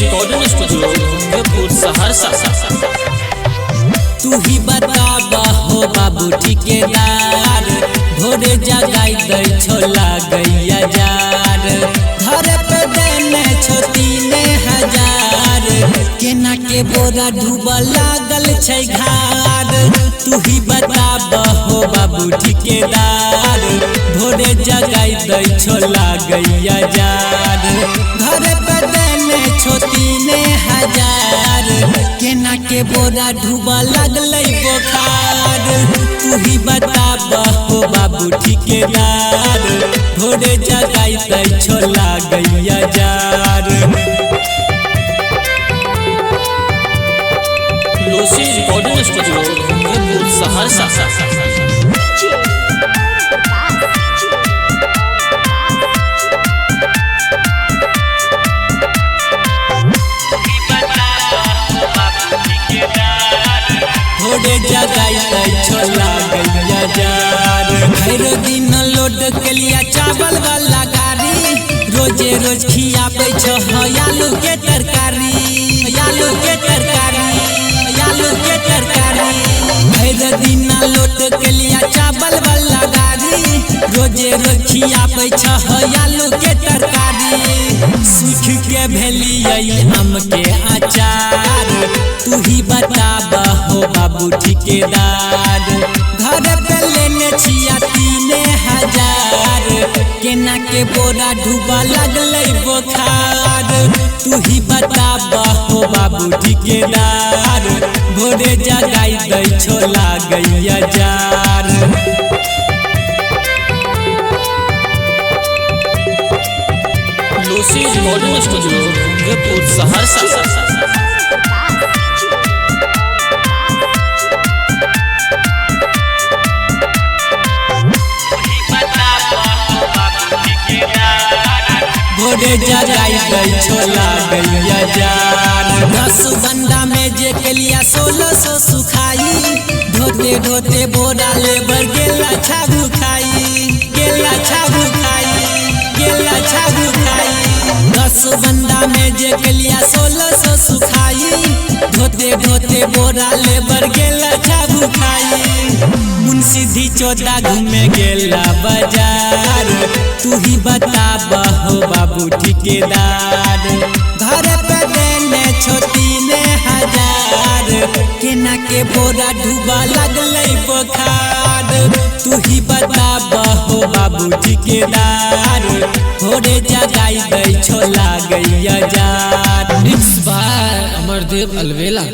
Recording studio Saharsa. तू ही बताबा हो बाबू ठिकेदार, भोरे जगाई दै छोला गैया जार, घर पे देने छो 3000, केना के बोरा डूबा लागल छै घार। तू ही बताबा हो बाबू ठिकेदार, भोरे जगाई दै छोला गैया जार, घर पे देने छो 3000, केना के बोरा डूबा लगलै बोखार। तू ही बताबा हो बाबू ठिकेदार, भोरे जगाई दै छोला गैया जार। Lossy recording studio Saharsa. भोरे जगाई दै छोला गैया जार, हर दिन लोड के लिया चावल वाला गाड़ी, रोजे रोज खियाबै छो आलू के तरकारी, आलू के तरकारी, आलू के तरकारी। हर दिन लोड के लिया चावल वाला गाड़ी, रोजे रोज खियाबै छो आलू के तरकारी। सूख के भेलियै आम के अचार, तू ही बताबा हो बाबू ठिकेदार, घर पे लेने छिया 3000, केना के बोरा डूबा लगलै बोखार। तू ही बताबा हो बाबू ठिकेदार, भोरे जगाई दै छोला गैया जार। Lossy recording studio Saharsa. भोरे जगाई दै छोला गैया जार, 10 बंदा में जे के लिया 1600 सुखाई, ढोते ढोते बोरा लेबर गेला छागू खाई, गेला छागू खाई, गेला छागू खाई। 10 बंदा में जे के लिया 1600 सुखाई, ढोते ढोते बोरा लेबर गेला छागू खाई। मुंशी चौदा घूमे गेला बाजार, तू ही बताबा हो बाबू ठिकेदार, घर पे देने छो 3000, केना के बोरा डूबा लगलै बोखार। तू ही बताबा हो बाबू ठिकेदार, भोरे जगाई दै छोला गैया जार। Mix by Amardev अलवेला।